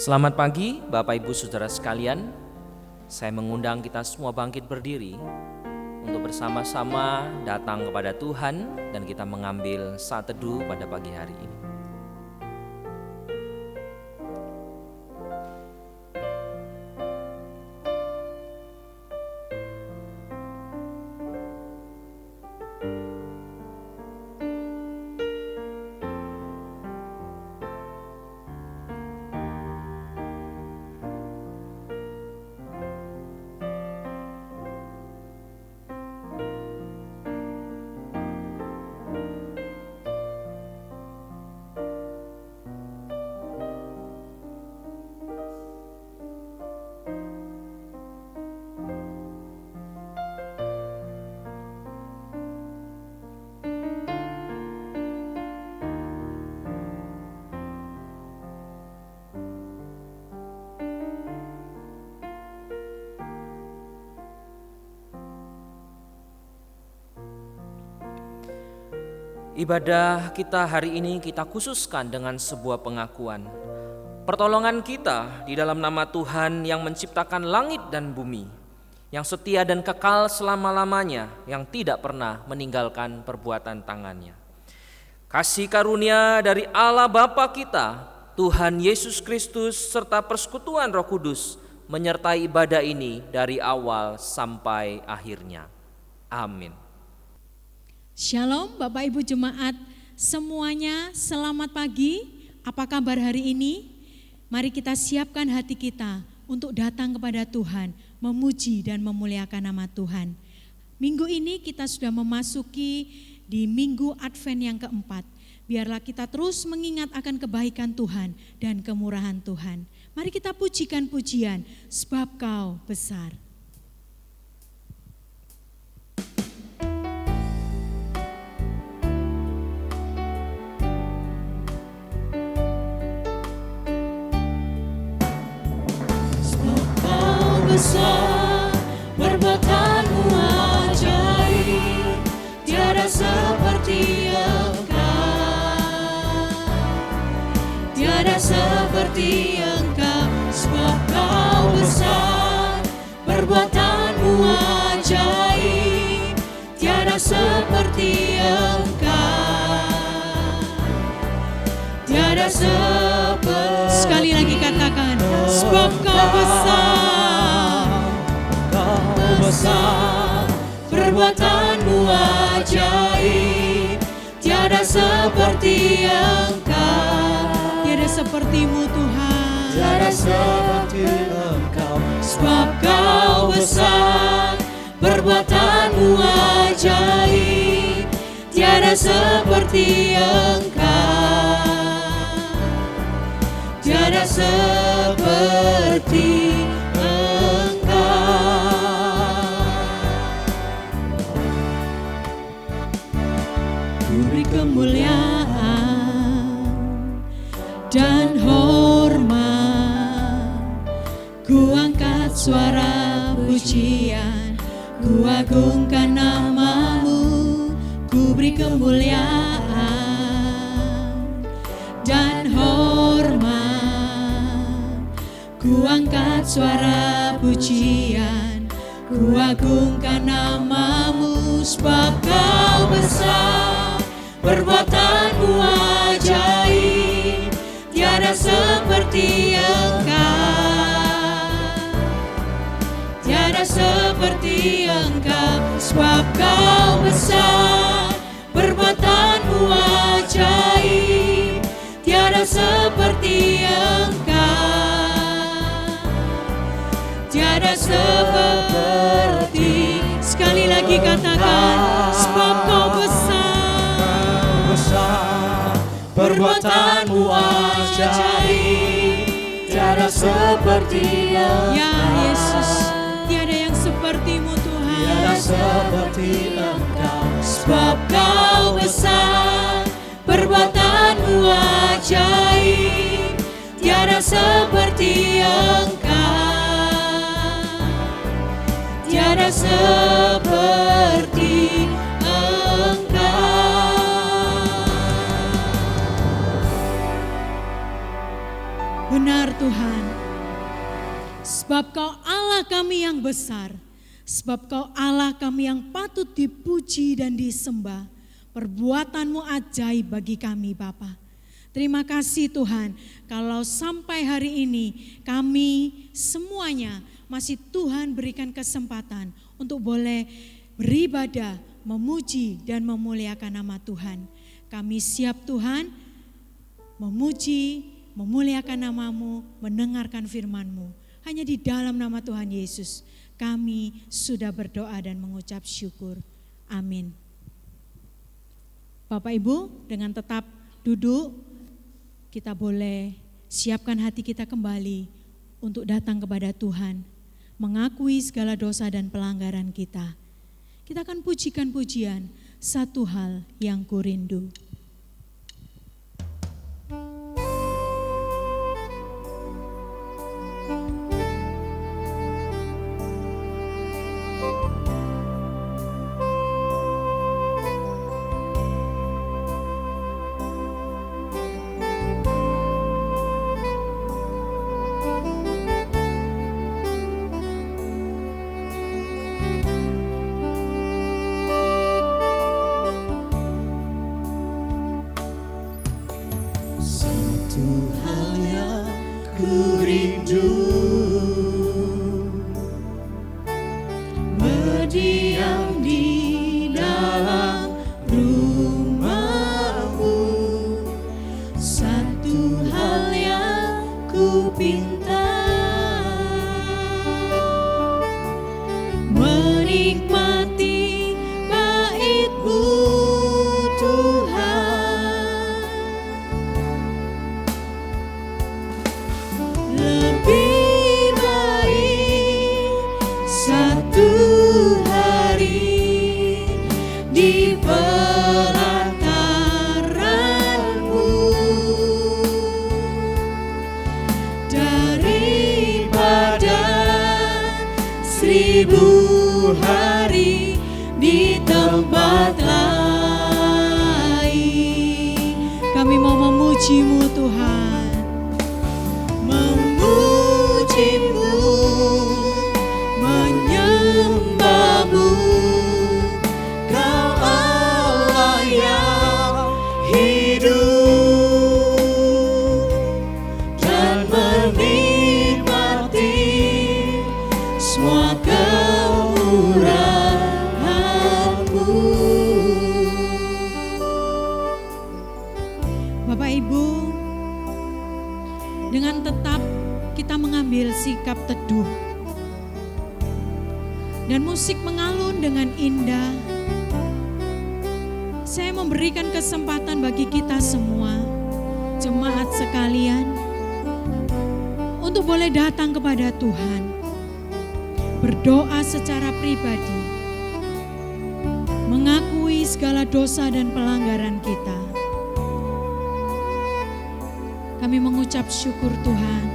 Selamat pagi Bapak Ibu Saudara sekalian. Saya mengundang kita semua bangkit berdiri untuk bersama-sama datang kepada Tuhan dan kita mengambil saat teduh pada pagi hari ini. Ibadah kita hari ini kita khususkan dengan sebuah pengakuan. Pertolongan kita di dalam nama Tuhan yang menciptakan langit dan bumi, yang setia dan kekal selama-lamanya, yang tidak pernah meninggalkan perbuatan tangannya. Kasih karunia dari Allah Bapa kita, Tuhan Yesus Kristus, serta persekutuan Roh Kudus menyertai ibadah ini dari awal sampai akhirnya. Amin. Shalom Bapak Ibu Jemaat semuanya, selamat pagi. Apa kabar hari ini? Mari kita siapkan hati kita untuk datang kepada Tuhan, memuji dan memuliakan nama Tuhan. Minggu ini kita sudah memasuki di minggu Advent yang keempat. Biarlah kita terus mengingat akan kebaikan Tuhan dan kemurahan Tuhan. Mari kita pujikan pujian, sebab Kau besar. Besar, perbuatanmu ajaib, tiada seperti Engkau, tiada seperti Engkau, sebab Kau besar, perbuatanmu ajaib, tiada seperti Engkau, tiada seperti. Sekali lagi katakan, sebab Kau besar. Besar, perbuatanmu ajaib, tiada seperti Engkau, Tiada sepertimu Tuhan, tiada seperti Engkau, sebab Kau besar, perbuatanmu ajaib, tiada seperti Engkau, tiada seperti kemuliaan dan hormat, ku angkat suara pujian, ku agungkan namamu, ku beri kemuliaan dan hormat, ku angkat suara pujian, ku agungkan namamu, sebab Kau besar, perbuatanmu ajaib, tiada seperti Engkau, tiada seperti Engkau, sebab Kau besar, perbuatanmu ajaib, tiada seperti Engkau, tiada seperti. Sekali lagi katakan, sebab Kau besar, perbuatanmu ajaib, tiada seperti Engkau. Ya Yesus, tiada yang sepertimu Tuhan, tiada seperti Engkau, sebab Kau besar, perbuatanmu ajaib, tiada seperti Engkau, tiada seperti Engkau. benar Tuhan, Sebab Kau Allah kami yang besar, sebab Kau Allah kami yang patut dipuji dan disembah. Perbuatan-Mu ajaib bagi kami Bapa. Terima kasih Tuhan, kalau sampai hari ini kami semuanya masih Tuhan berikan kesempatan untuk boleh beribadah, memuji dan memuliakan nama Tuhan. Kami siap Tuhan memuji, memuliakan nama-Mu, mendengarkan firman-Mu. Hanya di dalam nama Tuhan Yesus kami sudah berdoa dan mengucap syukur. Amin. Bapak Ibu, dengan tetap duduk, kita boleh siapkan hati kita kembali untuk datang kepada Tuhan, mengakui segala dosa dan pelanggaran kita. Kita akan pujikan pujian, satu hal yang ku rindu. Berdiam di dalam rumah-Mu, satu hal yang ku pinta, menikmati bait-Mu Tuhan. Lebih baik satu hari di pelataran-Mu daripada 1000 hari di tempat lain. Kami mau memuji-Mu Tuhan, Memuji-Mu, menyembah-Mu, Kau Allah yang hidup, dan menikmati semua kemurahan-Mu. Bapak Ibu, dengan tetap kita mengambil sikap teduh dan musik mengalun dengan indah. Saya memberikan kesempatan bagi kita semua, jemaat sekalian, untuk boleh datang kepada Tuhan, berdoa secara pribadi, mengakui segala dosa dan pelanggaran kita. Kami mengucap syukur Tuhan,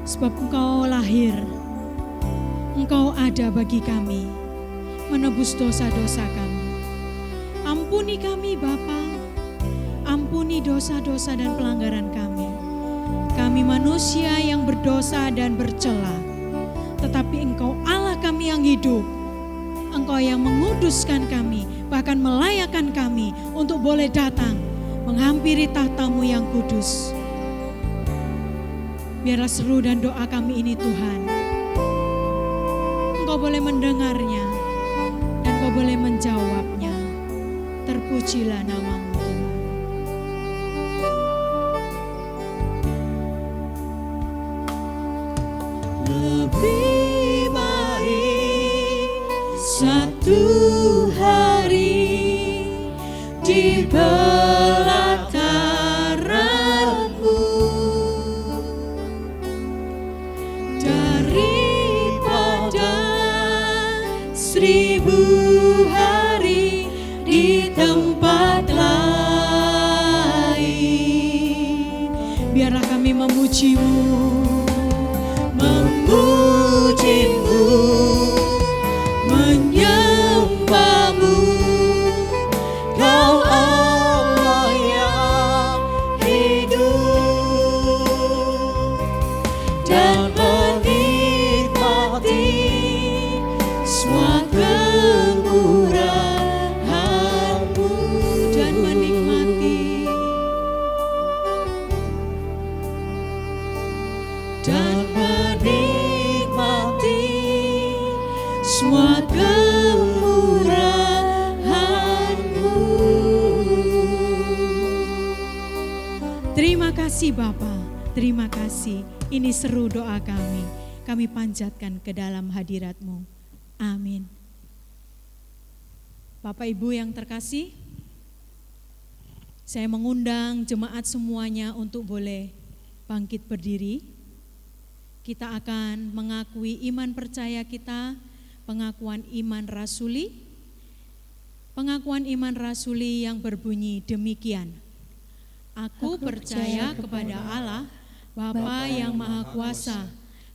sebab Engkau lahir, Engkau ada bagi kami, menebus dosa-dosa kami. Ampuni kami Bapa, ampuni dosa-dosa dan pelanggaran kami. Kami manusia yang berdosa dan bercela, tetapi Engkau Allah kami yang hidup. Engkau yang menguduskan kami, bahkan melayakkan kami untuk boleh datang menghampiri tahta-Mu yang kudus. Biarlah seru dan doa kami ini Tuhan, Engkau boleh mendengarnya dan Engkau boleh menjawabnya. Terpujilah nama-Mu Tuhan. Lebih baik satu hari di pelataran-Mu daripada 1000 hari di tempat lain. Biarlah kami memuji-Mu, Memuji-Mu, menyembah-Mu, Kau Allah yang hidup, dan menikmati kasih Bapa, terima kasih. Ini seru doa kami panjatkan ke dalam hadirat-Mu. Amin. Bapak Ibu yang terkasih, saya mengundang jemaat semuanya untuk boleh bangkit berdiri. Kita akan mengakui iman percaya kita, pengakuan iman rasuli. Pengakuan iman rasuli yang berbunyi demikian. Aku percaya kepada Allah, Bapa yang Maha Kuasa,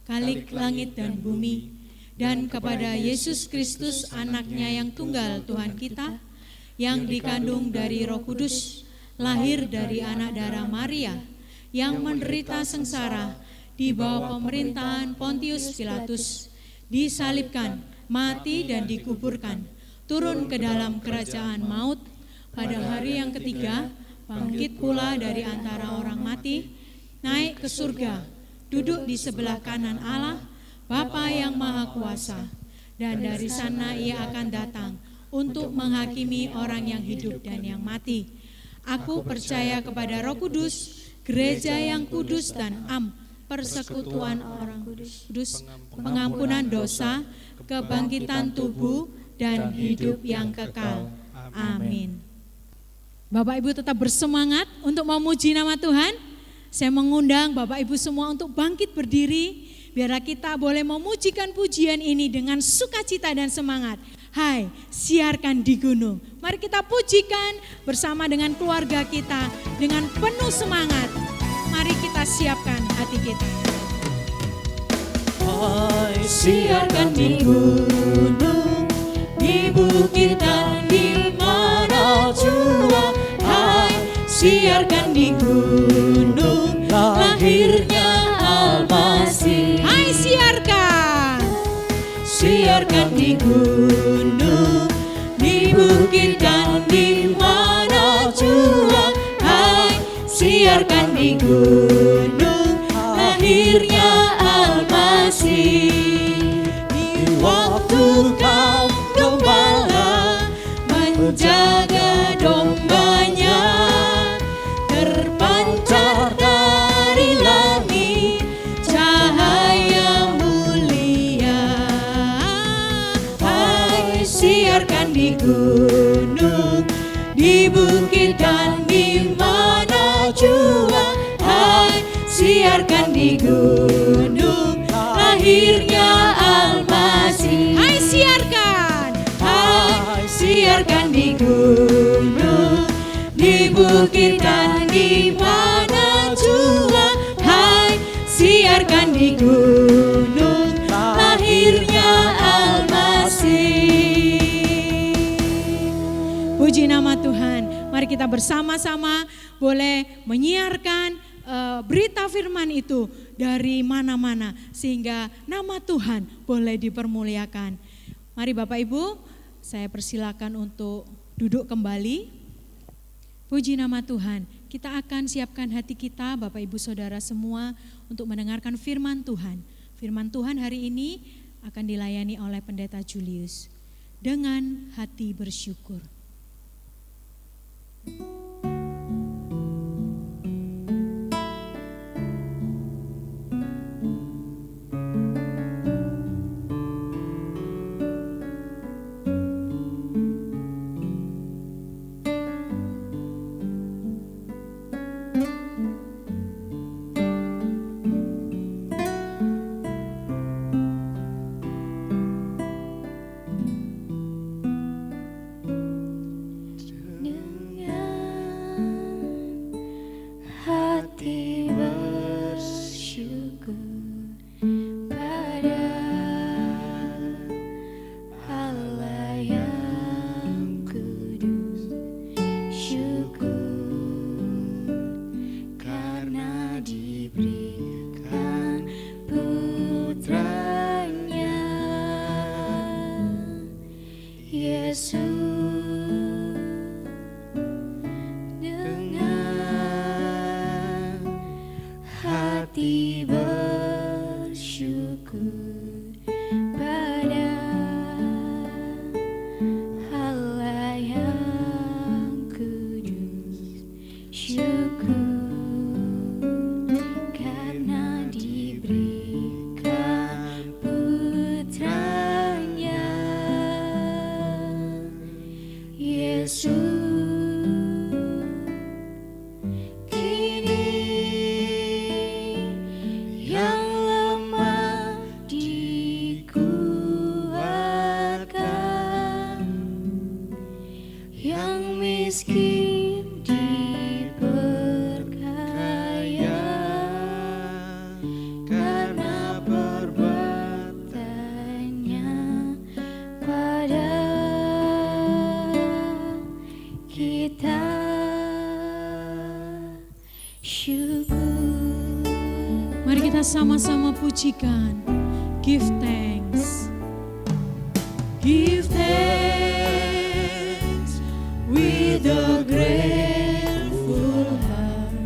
Khalik langit dan bumi, dan kepada Yesus Kristus anaknya yang tunggal Tuhan kita, yang dikandung dari Roh Kudus, lahir dari anak darah Maria, yang menderita sengsara di bawah pemerintahan Pontius Pilatus, disalibkan, mati dan dikuburkan, turun ke dalam kerajaan maut, pada hari yang ketiga bangkit pula dari antara orang mati, naik ke surga, duduk di sebelah kanan Allah, Bapa yang Maha Kuasa, dan dari sana Ia akan datang untuk menghakimi orang yang hidup dan yang mati. Aku percaya kepada Roh Kudus, gereja yang kudus dan persekutuan orang kudus, pengampunan dosa, kebangkitan tubuh, dan hidup yang kekal. Amin. Bapak Ibu tetap bersemangat untuk memuji nama Tuhan. Saya mengundang Bapak Ibu semua untuk bangkit berdiri, biarlah kita boleh memujikan pujian ini dengan sukacita dan semangat. Hai, siarkan di gunung. Mari kita pujikan bersama dengan keluarga kita dengan penuh semangat. Mari kita siapkan hati kita. Hai, siarkan di gunung, di bukit dan di mana jua. Hai, siarkan di gunung, lahirnya Al-Masih. Hai, siarkan. Siarkan di gunung, di bukit dan di mana jua. Hai, siarkan di gunung, lahirnya Al-Masih. Di waktu kau gembala menjaga dombanya, terpancar dari langit cahaya mulia. Hai, siarkan di gunung, di bukit dan di mana jua. Hai, siarkan di gunung, lahirnya Al-Masih. Hai, siarkan. Hai, siarkan di gunung, di bukit dan di mana jua. Hai, siarkan di gunung, lahirnya Al-Masih. Puji nama Tuhan. Mari kita bersama-sama boleh menyiarkan berita firman itu dari mana-mana sehingga nama Tuhan boleh dipermuliakan. Mari Bapak Ibu, saya persilakan untuk duduk kembali. Puji nama Tuhan. Kita akan siapkan hati kita Bapak Ibu Saudara semua untuk mendengarkan firman Tuhan. Firman Tuhan hari ini akan dilayani oleh Pendeta Julius dengan hati bersyukur. Kini yang lemah dikuatkan, yang miskin diperkaya karena perbuatannya pada kita. Syukur. Mari kita sama-sama pujikan. Give thanks. Give thanks with a grateful heart.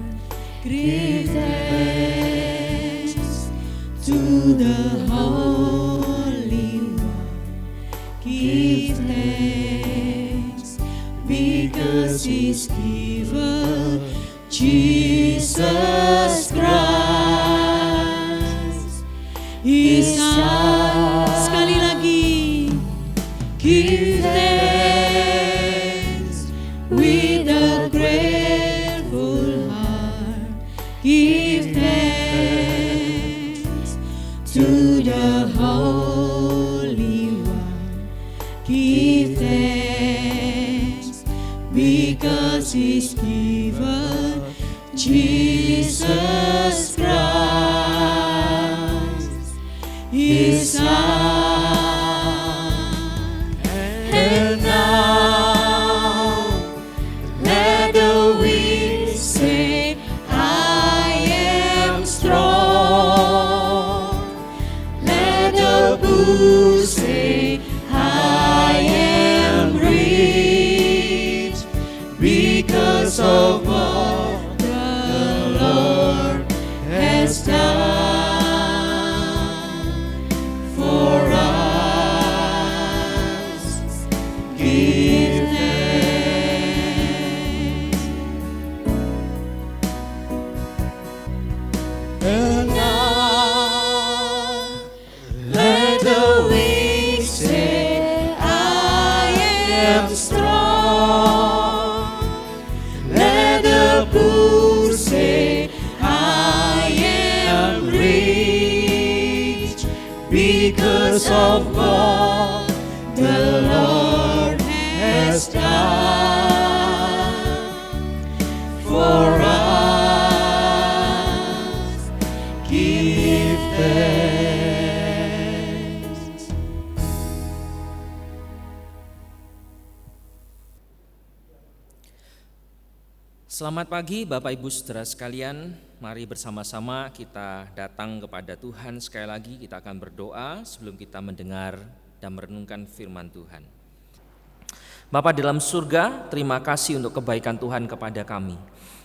Give thanks to the Holy One. Give thanks because He's given Jesus Christ. His Son. Sekali lagi. Give thanks with a grateful heart. Give thanks to the Holy One. Give thanks because He's given Jesus Christ, His Son. And now let the weak say, I am strong. Let the poor say, I am rich, because of all the Lord has done for us. Give thanks. And now let the weak say, I am strong. Let the poor say, I am rich, because of all the Lord has done for us. Give thanks. Selamat pagi Bapak Ibu Saudara sekalian, mari bersama-sama kita datang kepada Tuhan. Sekali lagi kita akan berdoa sebelum kita mendengar dan merenungkan firman Tuhan. Bapa dalam surga, terima kasih untuk kebaikan Tuhan kepada kami.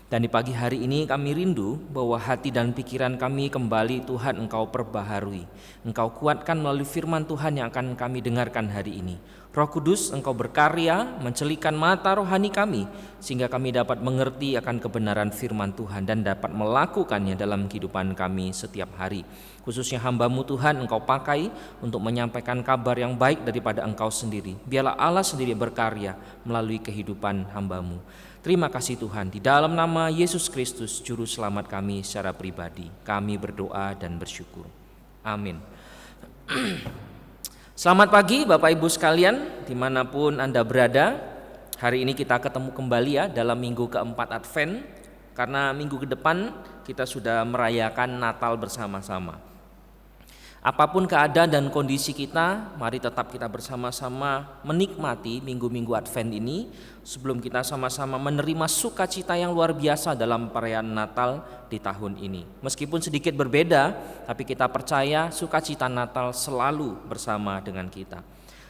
Dan di pagi hari ini kami rindu bahwa hati dan pikiran kami kembali Tuhan Engkau perbaharui. Engkau kuatkan melalui firman Tuhan yang akan kami dengarkan hari ini. Roh Kudus, Engkau berkarya mencelikan mata rohani kami sehingga kami dapat mengerti akan kebenaran firman Tuhan dan dapat melakukannya dalam kehidupan kami setiap hari. Khususnya hamba-Mu Tuhan Engkau pakai untuk menyampaikan kabar yang baik daripada Engkau sendiri. Biarlah Allah sendiri berkarya melalui kehidupan hamba-Mu. Terima kasih Tuhan, di dalam nama Yesus Kristus Juru Selamat kami secara pribadi, kami berdoa dan bersyukur. Amin. Selamat pagi Bapak Ibu sekalian, dimanapun Anda berada. Hari ini kita ketemu kembali ya dalam minggu keempat Advent, karena minggu ke depan kita sudah merayakan Natal bersama-sama. Apapun keadaan dan kondisi kita, mari tetap kita bersama-sama menikmati minggu-minggu Advent ini sebelum kita sama-sama menerima sukacita yang luar biasa dalam perayaan Natal di tahun ini. Meskipun sedikit berbeda, tapi kita percaya sukacita Natal selalu bersama dengan kita.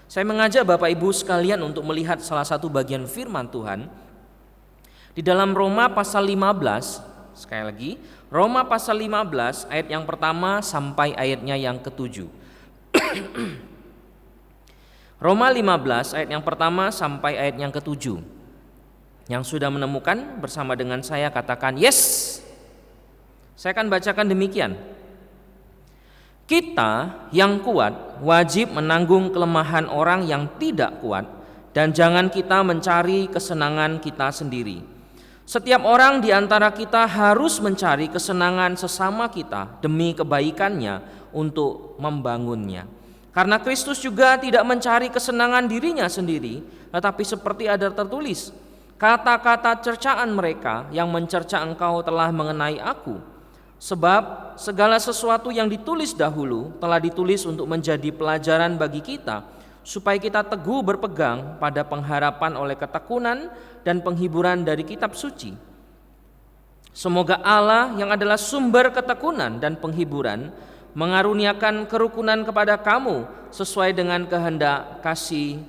Saya mengajak Bapak Ibu sekalian untuk melihat salah satu bagian firman Tuhan di dalam Roma pasal 15. Sekali lagi, Roma pasal 15 ayat yang pertama sampai ayatnya yang ke-7. Roma 15 ayat yang pertama sampai ayat yang ke-7. Yang sudah menemukan bersama dengan saya katakan yes. Saya akan bacakan demikian. Kita yang kuat wajib menanggung kelemahan orang yang tidak kuat dan jangan kita mencari kesenangan kita sendiri. Setiap orang di antara kita harus mencari kesenangan sesama kita demi kebaikannya untuk membangunnya. Karena Kristus juga tidak mencari kesenangan dirinya sendiri, tetapi seperti ada tertulis, kata-kata cercaan mereka yang mencerca engkau telah mengenai aku. Sebab segala sesuatu yang ditulis dahulu telah ditulis untuk menjadi pelajaran bagi kita, supaya kita teguh berpegang pada pengharapan oleh ketekunan dan penghiburan dari kitab suci. Semoga Allah yang adalah sumber ketekunan dan penghiburan mengaruniakan kerukunan kepada kamu sesuai dengan kehendak kasih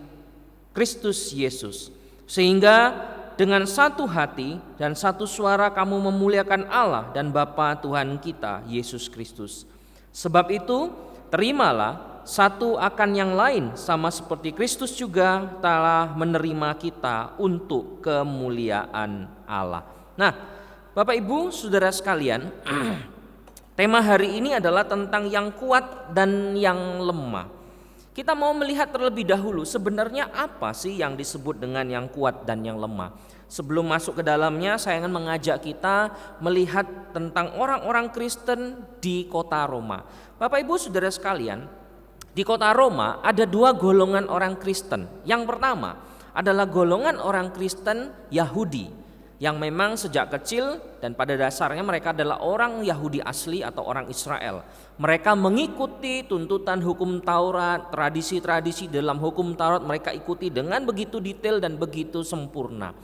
Kristus Yesus, sehingga dengan satu hati dan satu suara kamu memuliakan Allah dan Bapa Tuhan kita Yesus Kristus. Sebab itu terimalah satu akan yang lain, sama seperti Kristus juga telah menerima kita untuk kemuliaan Allah. Nah, Bapak Ibu Saudara sekalian, tema hari ini adalah tentang yang kuat dan yang lemah. Kita mau melihat terlebih dahulu sebenarnya apa sih yang disebut dengan yang kuat dan yang lemah. Sebelum masuk ke dalamnya, saya ingin mengajak kita melihat tentang orang-orang Kristen di kota Roma. Bapak Ibu Saudara sekalian, di kota Roma ada dua golongan orang Kristen. Yang pertama adalah golongan orang Kristen Yahudi, yang memang sejak kecil dan pada dasarnya mereka adalah orang Yahudi asli atau orang Israel. Mereka mengikuti tuntutan hukum Taurat, tradisi-tradisi dalam hukum Taurat mereka ikuti dengan begitu detail dan begitu sempurna.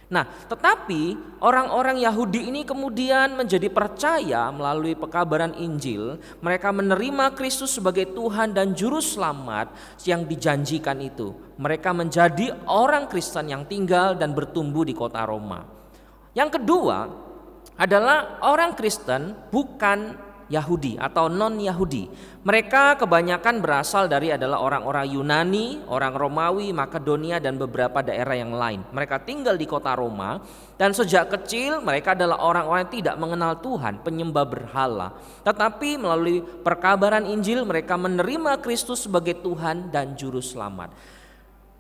Nah, tetapi orang-orang Yahudi ini kemudian menjadi percaya melalui pekabaran Injil. Mereka menerima Kristus sebagai Tuhan dan Juru Selamat yang dijanjikan itu. Mereka menjadi orang Kristen yang tinggal dan bertumbuh di kota Roma. Yang kedua adalah orang Kristen bukan Yahudi atau non-Yahudi. Mereka kebanyakan berasal dari adalah orang-orang Yunani, orang Romawi, Makedonia dan beberapa daerah yang lain. Mereka tinggal di kota Roma dan sejak kecil mereka adalah orang-orang yang tidak mengenal Tuhan, penyembah berhala. Tetapi melalui perkabaran Injil mereka menerima Kristus sebagai Tuhan dan Juru Selamat.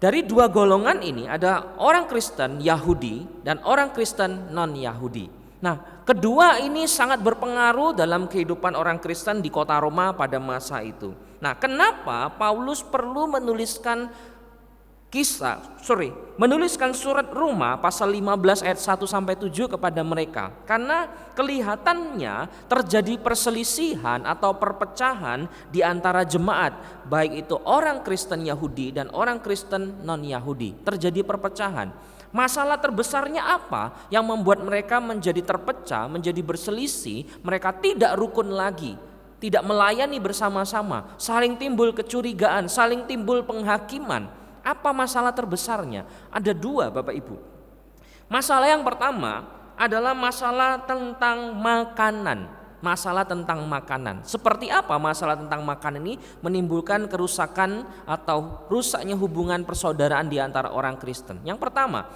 Dari dua golongan ini ada orang Kristen Yahudi dan orang Kristen non-Yahudi. Nah, kedua ini sangat berpengaruh dalam kehidupan orang Kristen di kota Roma pada masa itu. Nah, kenapa Paulus perlu menuliskan menuliskan surat Roma pasal 15 ayat 1 sampai 7 kepada mereka? Karena kelihatannya terjadi perselisihan atau perpecahan di antara jemaat, baik itu orang Kristen Yahudi dan orang Kristen non-Yahudi. Terjadi perpecahan. Masalah terbesarnya apa yang membuat mereka menjadi terpecah, menjadi berselisih? Mereka tidak rukun lagi, tidak melayani bersama-sama, saling timbul kecurigaan, saling timbul penghakiman. Apa masalah terbesarnya? Ada dua, Bapak Ibu. Masalah yang pertama adalah masalah tentang makanan. Masalah tentang makanan. Seperti apa masalah tentang makanan ini menimbulkan kerusakan atau rusaknya hubungan persaudaraan di antara orang Kristen? Yang pertama,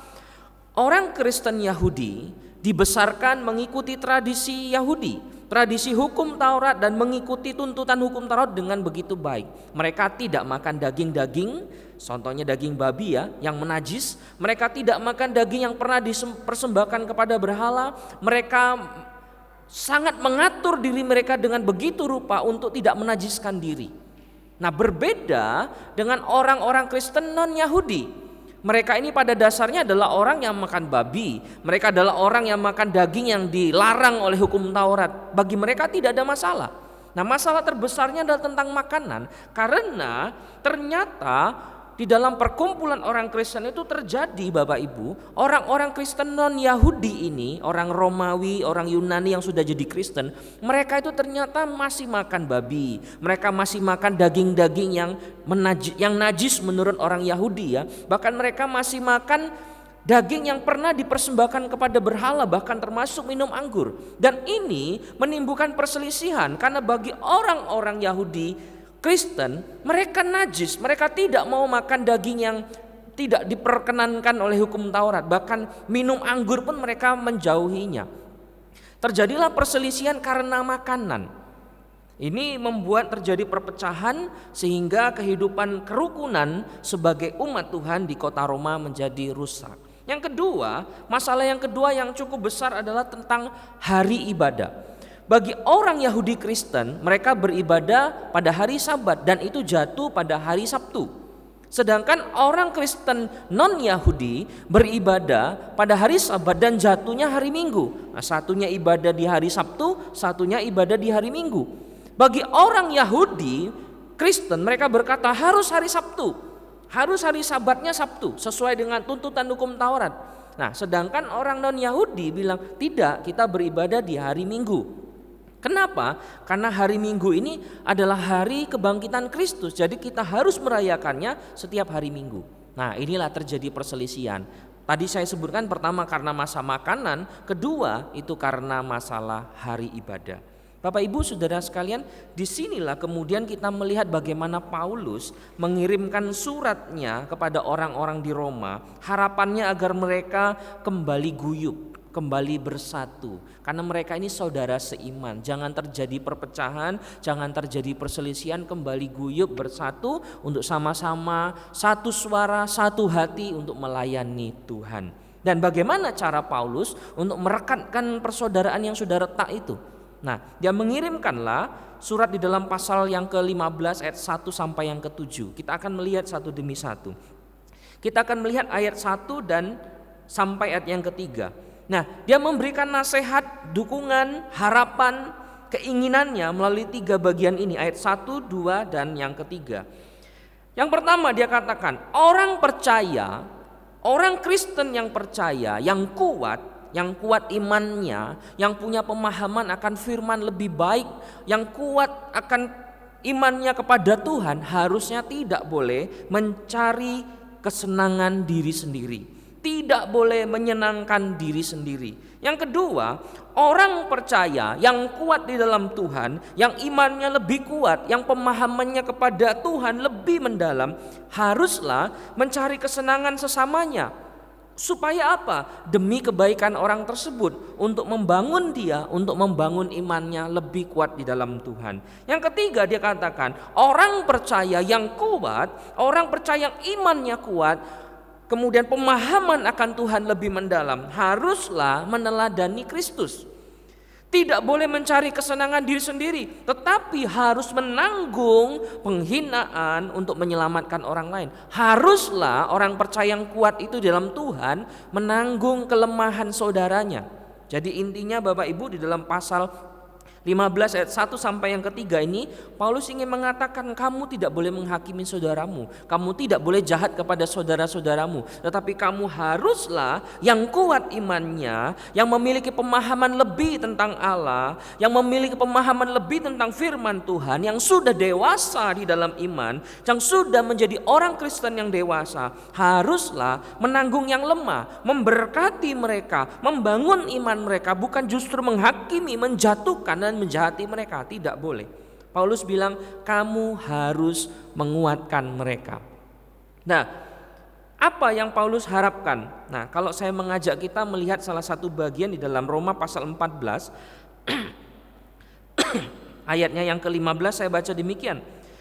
orang Kristen Yahudi dibesarkan mengikuti tradisi Yahudi, tradisi hukum Taurat dan mengikuti tuntutan hukum Taurat dengan begitu baik. Mereka tidak makan daging-daging, contohnya daging babi yang menajis. Mereka tidak makan daging yang pernah dipersembahkan kepada berhala. Mereka sangat mengatur diri mereka dengan begitu rupa untuk tidak menajiskan diri. Nah, berbeda dengan orang-orang Kristen non-Yahudi. Mereka ini pada dasarnya adalah orang yang makan babi. Mereka adalah orang yang makan daging yang dilarang oleh hukum Taurat. Bagi mereka tidak ada masalah. Nah, masalah terbesarnya adalah tentang makanan. Karena ternyata di dalam perkumpulan orang Kristen itu terjadi, Bapak Ibu, orang-orang Kristen non-Yahudi ini, orang Romawi, orang Yunani yang sudah jadi Kristen, mereka itu ternyata masih makan babi. Mereka masih makan daging-daging yang najis menurut orang Yahudi ya. Bahkan mereka masih makan daging yang pernah dipersembahkan kepada berhala, bahkan termasuk minum anggur. Dan ini menimbulkan perselisihan karena bagi orang-orang Yahudi Kristen, mereka najis, mereka tidak mau makan daging yang tidak diperkenankan oleh hukum Taurat, bahkan minum anggur pun mereka menjauhinya. Terjadilah perselisihan karena makanan. Ini membuat terjadi perpecahan sehingga kehidupan kerukunan sebagai umat Tuhan di kota Roma menjadi rusak. Yang kedua, masalah yang kedua yang cukup besar adalah tentang hari ibadah. Bagi orang Yahudi Kristen, mereka beribadah pada hari Sabat dan itu jatuh pada hari Sabtu. Sedangkan orang Kristen non-Yahudi beribadah pada hari Sabat dan jatuhnya hari Minggu. Nah, satunya ibadah di hari Sabtu, satunya ibadah di hari Minggu. Bagi orang Yahudi Kristen, mereka berkata harus hari Sabtu, harus hari Sabatnya Sabtu sesuai dengan tuntutan hukum Taurat. Nah, sedangkan orang non-Yahudi bilang tidak, kita beribadah di hari Minggu. Kenapa? Karena hari Minggu ini adalah hari kebangkitan Kristus, jadi kita harus merayakannya setiap hari Minggu. Nah, inilah terjadi perselisihan. Tadi saya sebutkan pertama karena masa makanan, kedua itu karena masalah hari ibadah. Bapak Ibu Saudara sekalian, disinilah kemudian kita melihat bagaimana Paulus mengirimkan suratnya kepada orang-orang di Roma. Harapannya agar mereka kembali guyup, kembali bersatu. Karena mereka ini saudara seiman. Jangan terjadi perpecahan, jangan terjadi perselisihan, kembali guyup bersatu untuk sama-sama satu suara, satu hati untuk melayani Tuhan. Dan bagaimana cara Paulus untuk merekatkan persaudaraan yang sudah retak itu? Nah, dia mengirimkanlah surat di dalam pasal yang ke-15 ayat 1 sampai yang ke-7. Kita akan melihat satu demi satu. Kita akan melihat ayat 1 dan sampai ayat yang ketiga. Nah, dia memberikan nasihat, dukungan, harapan, keinginannya melalui 3 bagian ini, ayat 1, 2 dan yang ketiga. Yang pertama dia katakan, orang percaya, orang Kristen yang percaya, yang kuat imannya, yang punya pemahaman akan firman lebih baik, yang kuat akan imannya kepada Tuhan, harusnya tidak boleh mencari kesenangan diri sendiri, tidak boleh menyenangkan diri sendiri. Yang kedua, orang percaya yang kuat di dalam Tuhan, yang imannya lebih kuat, yang pemahamannya kepada Tuhan lebih mendalam, haruslah mencari kesenangan sesamanya. Supaya apa? Demi kebaikan orang tersebut, untuk membangun dia, untuk membangun imannya lebih kuat di dalam Tuhan. Yang ketiga dia katakan, orang percaya yang kuat, orang percaya yang imannya kuat, kemudian pemahaman akan Tuhan lebih mendalam, haruslah meneladani Kristus. Tidak boleh mencari kesenangan diri sendiri, tetapi harus menanggung penghinaan untuk menyelamatkan orang lain. Haruslah orang percaya yang kuat itu dalam Tuhan menanggung kelemahan saudaranya. Jadi intinya Bapak Ibu di dalam pasal 15 ayat 1 sampai yang ketiga ini, Paulus ingin mengatakan kamu tidak boleh menghakimi saudaramu, kamu tidak boleh jahat kepada saudara-saudaramu, tetapi kamu haruslah yang kuat imannya, yang memiliki pemahaman lebih tentang Allah, yang memiliki pemahaman lebih tentang firman Tuhan, yang sudah dewasa di dalam iman, yang sudah menjadi orang Kristen yang dewasa, haruslah menanggung yang lemah, memberkati mereka, membangun iman mereka, bukan justru menghakimi, menjatuhkan dan menjahati mereka. Tidak boleh. Paulus bilang kamu harus menguatkan mereka. Nah, apa yang Paulus harapkan? Nah, kalau saya mengajak kita melihat salah satu bagian di dalam Roma pasal 14 ayatnya yang ke-15, saya baca demikian.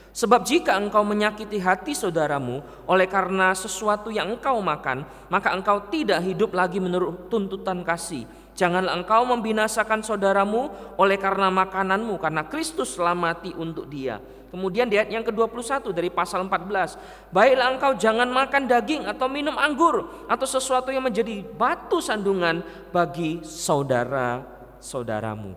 Sebab jika engkau menyakiti hati saudaramu oleh karena sesuatu yang engkau makan, maka engkau tidak hidup lagi menurut tuntutan kasih. Janganlah engkau membinasakan saudaramu oleh karena makananmu, karena Kristus telah mati untuk dia. Kemudian di ayat yang ke-21 dari pasal 14, baiklah engkau jangan makan daging atau minum anggur atau sesuatu yang menjadi batu sandungan bagi saudara-saudaramu.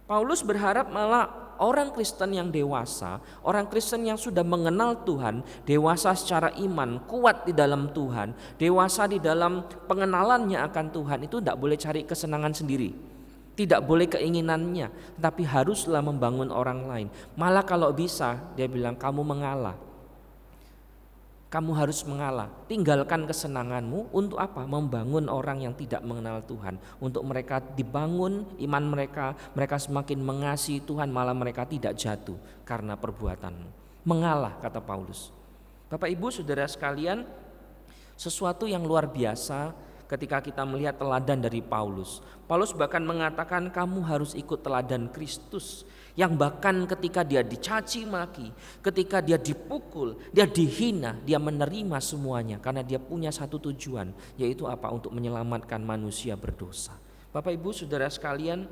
Paulus berharap malah orang Kristen yang dewasa, orang Kristen yang sudah mengenal Tuhan, dewasa secara iman, kuat di dalam Tuhan, dewasa di dalam pengenalannya akan Tuhan, itu tidak boleh cari kesenangan sendiri, tidak boleh keinginannya, tapi haruslah membangun orang lain. Malah kalau bisa, dia bilang kamu mengalah. Kamu harus mengalah, tinggalkan kesenanganmu untuk apa? Membangun orang yang tidak mengenal Tuhan. Untuk mereka dibangun iman mereka, mereka semakin mengasihi Tuhan, malah mereka tidak jatuh karena perbuatanmu. Mengalah, kata Paulus. Bapak Ibu Saudara sekalian, sesuatu yang luar biasa ketika kita melihat teladan dari Paulus. Paulus bahkan mengatakan kamu harus ikut teladan Kristus, yang bahkan ketika dia dicaci maki, ketika dia dipukul, dia dihina, dia menerima semuanya karena dia punya satu tujuan, yaitu apa? Untuk menyelamatkan manusia berdosa. Bapak Ibu Saudara sekalian,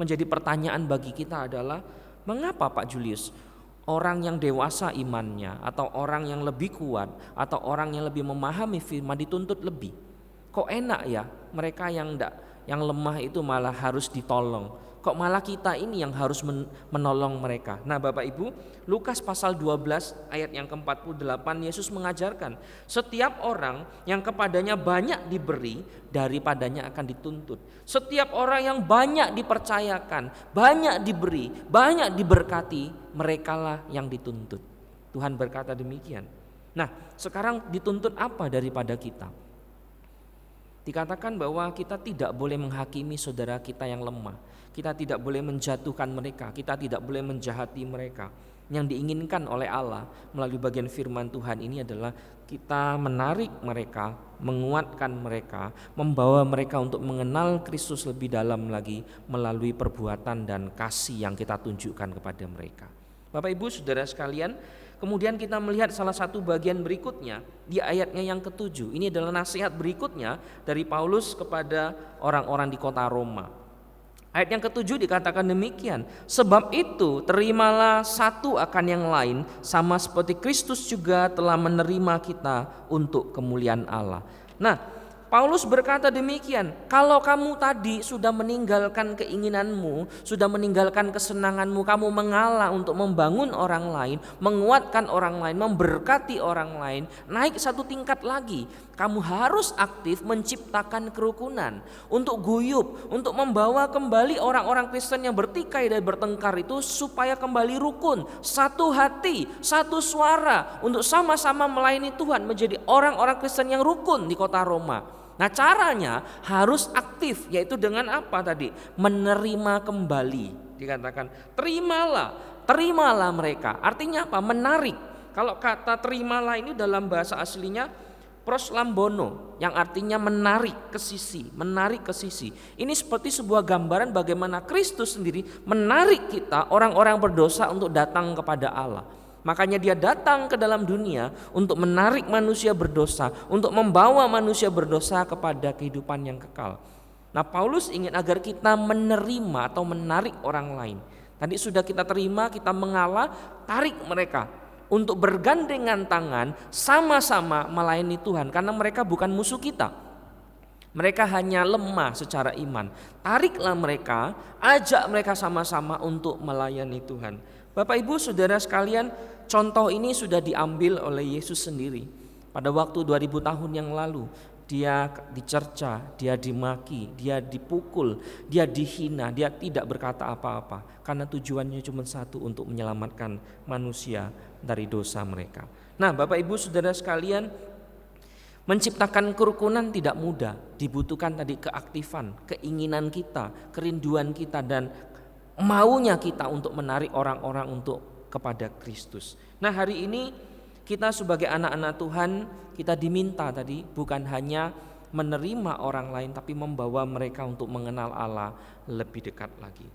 menjadi pertanyaan bagi kita adalah, mengapa Pak Julius orang yang dewasa imannya, atau orang yang lebih kuat, atau orang yang lebih memahami firman dituntut lebih? Kok enak ya mereka yang lemah itu malah harus ditolong? Kok malah kita ini yang harus menolong mereka? Nah Bapak Ibu, Lukas pasal 12 ayat yang ke-48, Yesus mengajarkan setiap orang yang kepadanya banyak diberi, daripadanya akan dituntut. Setiap orang yang banyak dipercayakan, banyak diberi, banyak diberkati, merekalah yang dituntut. Tuhan berkata demikian. Nah sekarang dituntut apa daripada kita? Dikatakan bahwa kita tidak boleh menghakimi saudara kita yang lemah. Kita tidak boleh menjatuhkan mereka, kita tidak boleh menjahati mereka. Yang diinginkan oleh Allah melalui bagian firman Tuhan ini adalah kita menarik mereka, menguatkan mereka, membawa mereka untuk mengenal Kristus lebih dalam lagi melalui perbuatan dan kasih yang kita tunjukkan kepada mereka. Bapak Ibu Saudara sekalian, kemudian kita melihat salah satu bagian berikutnya di ayatnya yang ke-7. Ini adalah nasihat berikutnya dari Paulus kepada orang-orang di kota Roma. Ayat yang ke-7 dikatakan demikian, sebab itu terimalah satu akan yang lain, sama seperti Kristus juga telah menerima kita untuk kemuliaan Allah. Nah, Paulus berkata demikian, kalau kamu tadi sudah meninggalkan keinginanmu, sudah meninggalkan kesenanganmu, kamu mengalah untuk membangun orang lain, menguatkan orang lain, memberkati orang lain, naik satu tingkat lagi, kamu harus aktif menciptakan kerukunan, untuk guyup, untuk membawa kembali orang-orang Kristen yang bertikai dan bertengkar itu supaya kembali rukun, satu hati, satu suara, untuk sama-sama melayani Tuhan, menjadi orang-orang Kristen yang rukun di kota Roma. Nah caranya harus aktif, yaitu dengan apa tadi? Menerima kembali. Dikatakan terimalah mereka. Artinya apa? Menarik. Kalau kata terimalah ini dalam bahasa aslinya proslambono, yang artinya menarik ke sisi. Ini seperti sebuah gambaran bagaimana Kristus sendiri menarik kita orang-orang berdosa untuk datang kepada Allah. Makanya dia datang ke dalam dunia untuk menarik manusia berdosa, untuk membawa manusia berdosa kepada kehidupan yang kekal. Nah Paulus ingin agar kita menerima atau menarik orang lain. Tadi sudah kita terima, kita mengalah, tarik mereka untuk bergandengan tangan sama-sama melayani Tuhan. Karena mereka bukan musuh kita, mereka hanya lemah secara iman. Tariklah mereka, ajak mereka sama-sama untuk melayani Tuhan. Bapak Ibu Saudara sekalian, contoh ini sudah diambil oleh Yesus sendiri. Pada waktu 2000 tahun yang lalu, dia dicerca, dia dimaki, dia dipukul, dia dihina, dia tidak berkata apa-apa. Karena tujuannya cuma satu, untuk menyelamatkan manusia dari dosa mereka. Nah Bapak Ibu Saudara sekalian, menciptakan kerukunan tidak mudah. Dibutuhkan tadi keaktifan, keinginan kita, kerinduan kita, dan maunya kita untuk menarik orang-orang untuk kepada Kristus. Nah hari ini kita sebagai anak-anak Tuhan, kita diminta tadi bukan hanya menerima orang lain, tapi membawa mereka untuk mengenal Allah lebih dekat lagi.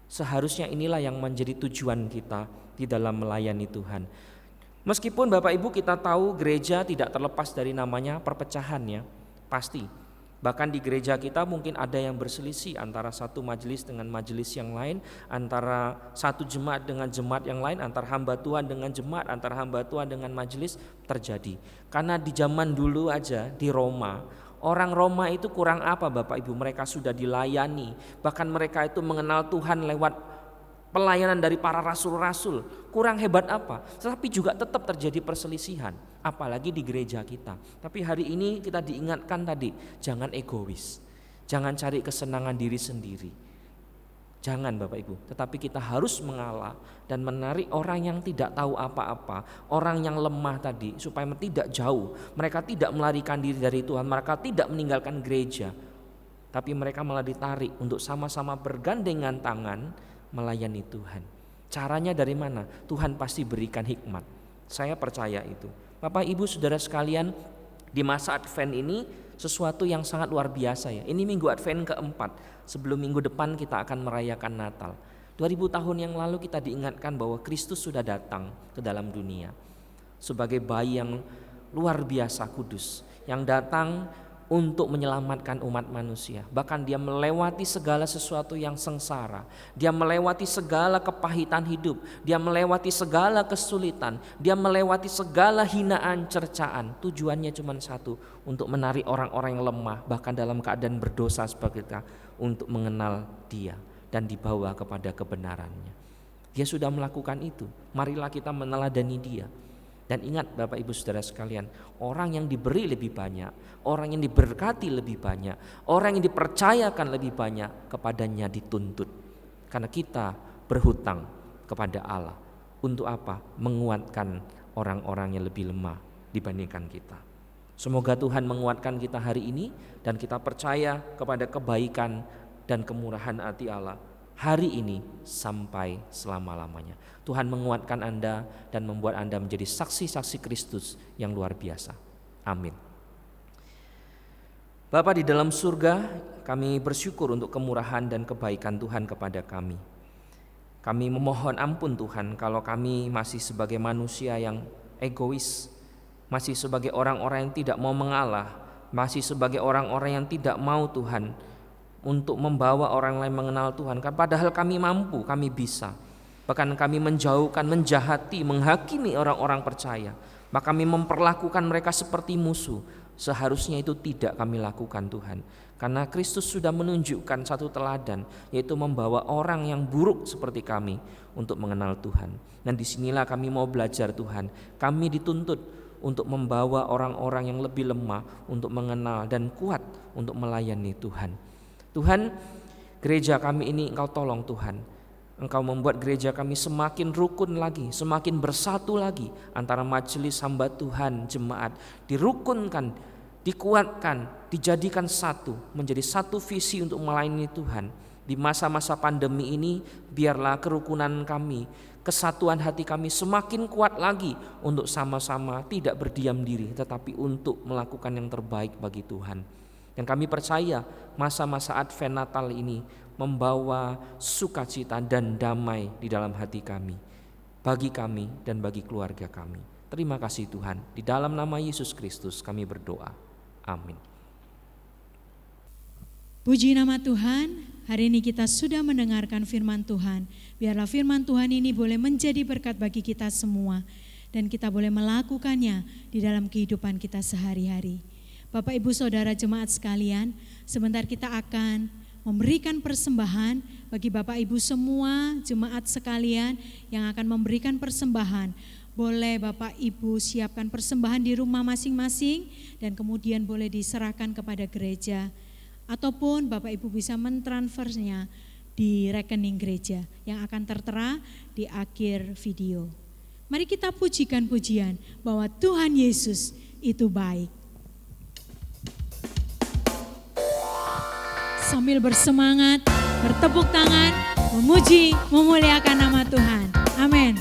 Seharusnya inilah yang menjadi tujuan kita di dalam melayani Tuhan. Meskipun Bapak Ibu kita tahu gereja tidak terlepas dari namanya perpecahan ya, pasti. Bahkan di gereja kita mungkin ada yang berselisih antara satu majelis dengan majelis yang lain, antara satu jemaat dengan jemaat yang lain, antara hamba Tuhan dengan jemaat, antara hamba Tuhan dengan majelis terjadi. Karena di zaman dulu aja di Roma, orang Roma itu kurang apa Bapak Ibu? Mereka sudah dilayani, bahkan mereka itu mengenal Tuhan lewat pelayanan dari para rasul-rasul. Kurang hebat apa? Tetapi juga tetap terjadi perselisihan, apalagi di gereja kita. Tapi hari ini kita diingatkan tadi, jangan egois, jangan cari kesenangan diri sendiri. Jangan Bapak Ibu, tetapi kita harus mengalah dan menarik orang yang tidak tahu apa-apa, orang yang lemah tadi, supaya tidak jauh. Mereka tidak melarikan diri dari Tuhan, mereka tidak meninggalkan gereja, tapi mereka malah ditarik untuk sama-sama bergandengan tangan melayani Tuhan. Caranya dari mana? Tuhan pasti berikan hikmat. Saya percaya itu. Bapak Ibu Saudara sekalian, di masa Advent ini sesuatu yang sangat luar biasa ya. Ini minggu Advent keempat, sebelum minggu depan kita akan merayakan Natal. 2000 tahun yang lalu kita diingatkan bahwa Kristus sudah datang ke dalam dunia sebagai bayi yang luar biasa kudus, yang datang untuk menyelamatkan umat manusia. Bahkan dia melewati segala sesuatu yang sengsara. Dia melewati segala kepahitan hidup. Dia melewati segala kesulitan. Dia melewati segala hinaan, cercaan. Tujuannya cuma satu, untuk menarik orang-orang yang lemah, bahkan dalam keadaan berdosa seperti kita, untuk mengenal dia dan dibawa kepada kebenarannya. Dia sudah melakukan itu. Marilah kita meneladani dia. Dan ingat Bapak Ibu Saudara sekalian, orang yang diberi lebih banyak, orang yang diberkati lebih banyak, orang yang dipercayakan lebih banyak, kepadanya dituntut. Karena kita berhutang kepada Allah. Untuk apa? Menguatkan orang-orang yang lebih lemah dibandingkan kita. Semoga Tuhan menguatkan kita hari ini dan kita percaya kepada kebaikan dan kemurahan hati Allah hari ini sampai selama-lamanya. Tuhan menguatkan Anda dan membuat Anda menjadi saksi-saksi Kristus yang luar biasa. Amin. Bapa di dalam surga, kami bersyukur untuk kemurahan dan kebaikan Tuhan kepada kami. Kami memohon ampun Tuhan kalau kami masih sebagai manusia yang egois, masih sebagai orang-orang yang tidak mau mengalah, masih sebagai orang-orang yang tidak mau Tuhan untuk membawa orang lain mengenal Tuhan. Padahal kami mampu, kami bisa. Bahkan kami menjauhkan, menjahati, menghakimi orang-orang percaya. Maka kami memperlakukan mereka seperti musuh. Seharusnya itu tidak kami lakukan Tuhan. Karena Kristus sudah menunjukkan satu teladan, yaitu membawa orang yang buruk seperti kami untuk mengenal Tuhan. Dan disinilah kami mau belajar Tuhan. Kami dituntut untuk membawa orang-orang yang lebih lemah untuk mengenal dan kuat untuk melayani Tuhan. Tuhan, gereja kami ini Engkau tolong Tuhan. Engkau membuat gereja kami semakin rukun lagi, semakin bersatu lagi antara majelis hamba Tuhan, jemaat. Dirukunkan, dikuatkan, dijadikan satu, menjadi satu visi untuk melayani Tuhan. Di masa-masa pandemi ini, biarlah kerukunan kami, kesatuan hati kami semakin kuat lagi untuk sama-sama tidak berdiam diri, tetapi untuk melakukan yang terbaik bagi Tuhan. Dan kami percaya masa-masa Advent Natal ini membawa sukacita dan damai di dalam hati kami, bagi kami dan bagi keluarga kami. Terima kasih Tuhan, di dalam nama Yesus Kristus kami berdoa. Amin. Puji nama Tuhan, hari ini kita sudah mendengarkan firman Tuhan. Biarlah firman Tuhan ini boleh menjadi berkat bagi kita semua, dan kita boleh melakukannya di dalam kehidupan kita sehari-hari. Bapak Ibu Saudara jemaat sekalian, sebentar kita akan memberikan persembahan bagi Bapak Ibu semua jemaat sekalian yang akan memberikan persembahan. Boleh Bapak Ibu siapkan persembahan di rumah masing-masing dan kemudian boleh diserahkan kepada gereja. Ataupun Bapak Ibu bisa mentransfernya di rekening gereja yang akan tertera di akhir video. Mari kita pujikan pujian bahwa Tuhan Yesus itu baik. Sambil bersemangat, bertepuk tangan, memuji, memuliakan nama Tuhan. Amin.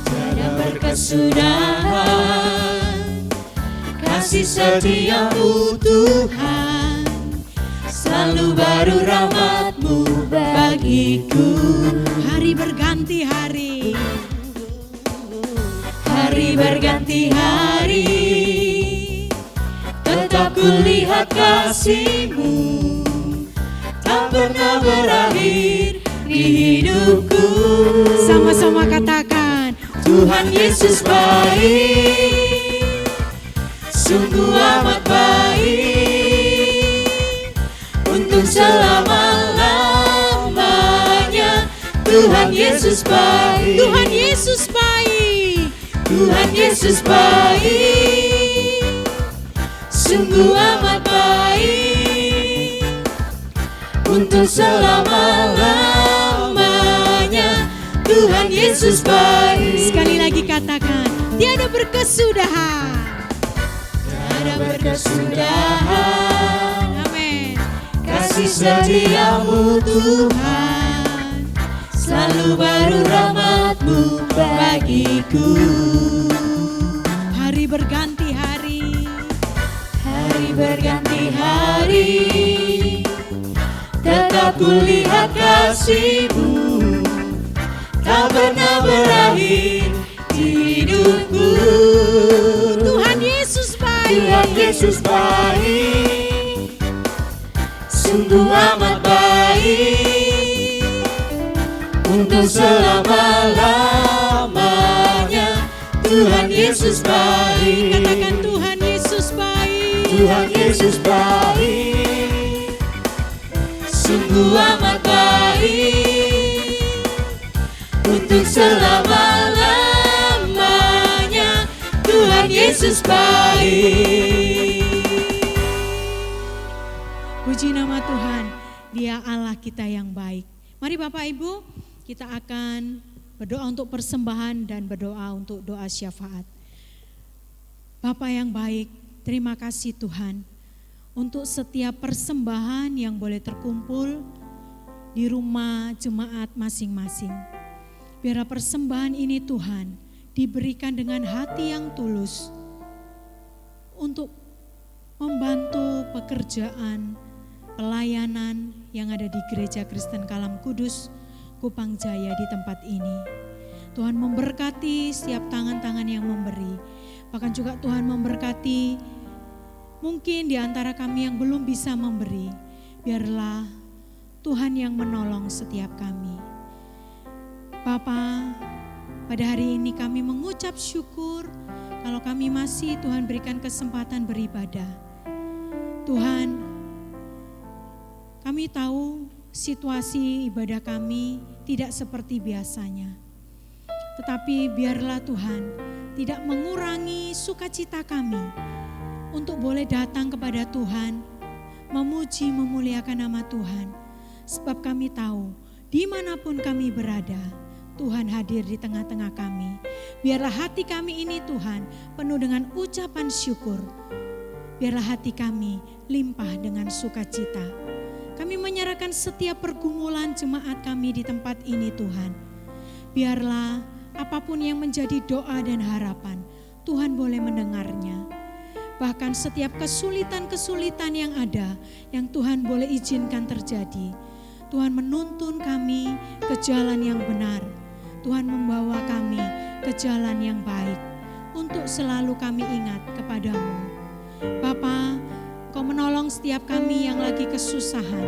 Tiada berkesudahan, kasih setiamu Tuhan, selalu baru rahmat-Mu bagiku. Hari berganti hari, hari berganti hari, tetap kulihat kasih-Mu, tak pernah berakhir di hidupku. sama-sama katakan, Tuhan Yesus baik, sungguh amat baik, untuk selama-lamanya. Tuhan Yesus baik, Tuhan Yesus baik, Tuhan Yesus baik, sungguh amat baik, untuk selama-lamanya. Tuhan Yesus baik. Sekali lagi katakan, tiada berkesudahan. Tiada berkesudahan, Amin. kasih kasih setiamu Tuhan, selalu baru rahmat-Mu bagiku. Hari berganti hari, Hari berganti hari, tetap kulihat kasih-Mu, tak pernah berakhir di hidupku. Tuhan Yesus baik. Tuhan Yesus baik, sungguh amat baik, untuk selama-lamanya. Tuhan Yesus baik. Katakan Tuhan Yesus baik. Tuhan Yesus baik, sungguh amat baik, untuk selama-lamanya. Tuhan Yesus baik. Puji nama Tuhan, Dia Allah kita yang baik. Mari Bapak Ibu, kita akan berdoa untuk persembahan dan berdoa untuk doa syafaat. Bapa yang baik, terima kasih Tuhan untuk setiap persembahan yang boleh terkumpul di rumah jemaat masing-masing. Biarlah persembahan ini Tuhan diberikan dengan hati yang tulus untuk membantu pekerjaan, pelayanan yang ada di Gereja Kristen Kalam Kudus, Kupang Jaya di tempat ini. Tuhan memberkati setiap tangan-tangan yang memberi. Bahkan juga Tuhan memberkati mungkin di antara kami yang belum bisa memberi. Biarlah Tuhan yang menolong setiap kami. Bapa, pada hari ini kami mengucap syukur kalau kami masih Tuhan berikan kesempatan beribadah. Tuhan, kami tahu situasi ibadah kami tidak seperti biasanya. Tetapi biarlah Tuhan tidak mengurangi sukacita kami untuk boleh datang kepada Tuhan, memuji, memuliakan nama Tuhan. Sebab kami tahu dimanapun kami berada, Tuhan hadir di tengah-tengah kami. Biarlah hati kami ini Tuhan penuh dengan ucapan syukur. Biarlah hati kami limpah dengan sukacita. Kami menyerahkan setiap pergumulan jemaat kami di tempat ini Tuhan. Biarlah apapun yang menjadi doa dan harapan, Tuhan boleh mendengarnya. Bahkan setiap kesulitan-kesulitan yang ada, yang Tuhan boleh izinkan terjadi, Tuhan menuntun kami ke jalan yang benar. Tuhan membawa kami ke jalan yang baik, untuk selalu kami ingat kepadamu. Bapa, Kau menolong setiap kami yang lagi kesusahan.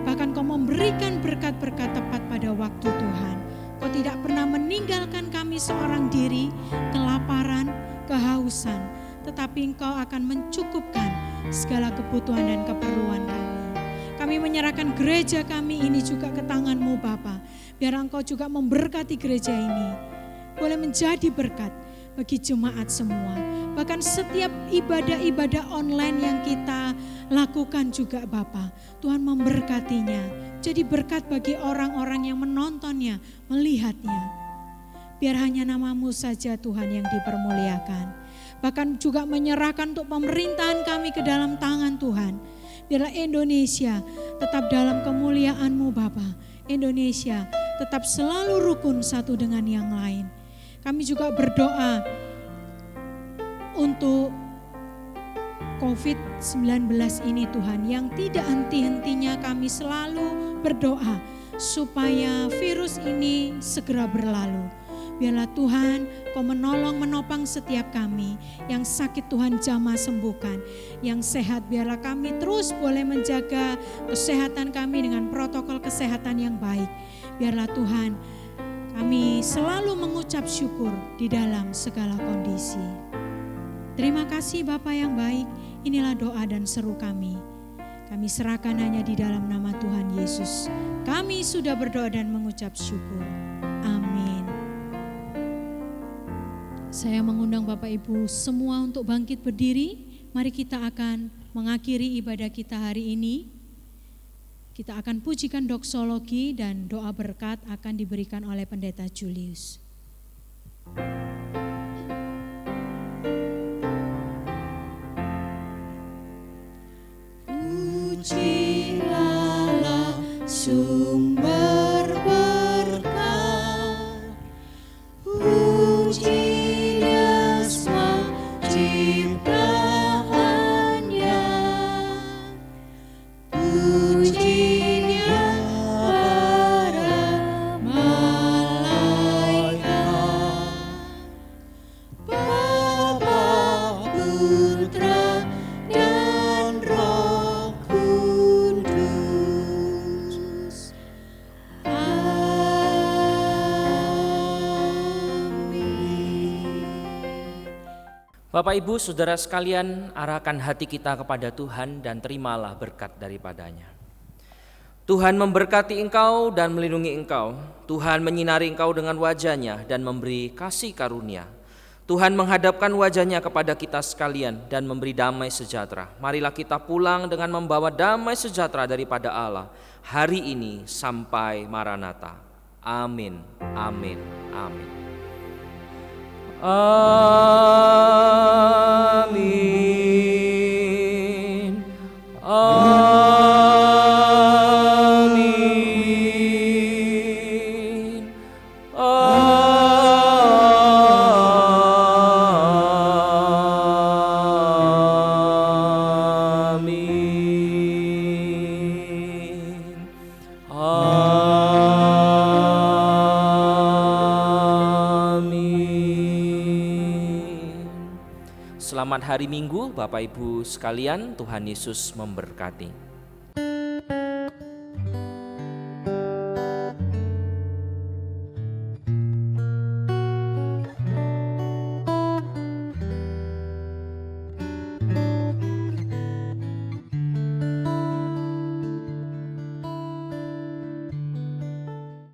Bahkan Kau memberikan berkat-berkat tepat pada waktu Tuhan. Kau tidak pernah meninggalkan kami seorang diri, kelaparan, kehausan. Tetapi Engkau akan mencukupkan segala kebutuhan dan keperluan kami. Kami menyerahkan gereja kami ini juga ke tangan-Mu Bapa. Biar Engkau juga memberkati gereja ini. Boleh menjadi berkat bagi jemaat semua. Bahkan setiap ibadah-ibadah online yang kita lakukan juga Bapa, Tuhan memberkatinya. Jadi berkat bagi orang-orang yang menontonnya, melihatnya. Biar hanya nama-Mu saja Tuhan yang dipermuliakan. Bahkan juga menyerahkan untuk pemerintahan kami ke dalam tangan Tuhan. Biarlah Indonesia tetap dalam kemuliaan-Mu Bapa. Indonesia tetap selalu rukun satu dengan yang lain. Kami juga berdoa untuk COVID-19 ini Tuhan, yang tidak henti-hentinya kami selalu berdoa supaya virus ini segera berlalu. Biarlah Tuhan Kau menolong, menopang setiap kami. Yang sakit Tuhan jamah sembuhkan. Yang sehat biarlah kami terus boleh menjaga kesehatan kami dengan protokol kesehatan yang baik. Biarlah Tuhan kami selalu mengucap syukur di dalam segala kondisi. Terima kasih Bapa yang baik, inilah doa dan seru kami. Kami serahkan hanya di dalam nama Tuhan Yesus. Kami sudah berdoa dan mengucap syukur. Amin. Saya mengundang Bapak Ibu semua untuk bangkit berdiri. Mari kita akan mengakhiri ibadah kita hari ini. Kita akan pujikan doksologi dan doa berkat akan diberikan oleh Pendeta Julius. Pujilah sumber berkah. Puji Dia semua ciptaannya, puji Dia para malaikat, Bapa, Putra, dan Roh Kudus. Bapak Ibu Saudara sekalian, arahkan hati kita kepada Tuhan dan terimalah berkat daripadanya. Tuhan memberkati engkau dan melindungi engkau. Tuhan menyinari engkau dengan wajah-Nya dan memberi kasih karunia. Tuhan menghadapkan wajah-Nya kepada kita sekalian dan memberi damai sejahtera. Marilah kita pulang dengan membawa damai sejahtera daripada Allah hari ini sampai Maranatha. Amin, amin, amin. Amin. Amin. Selamat hari Minggu Bapak Ibu sekalian, Tuhan Yesus memberkati.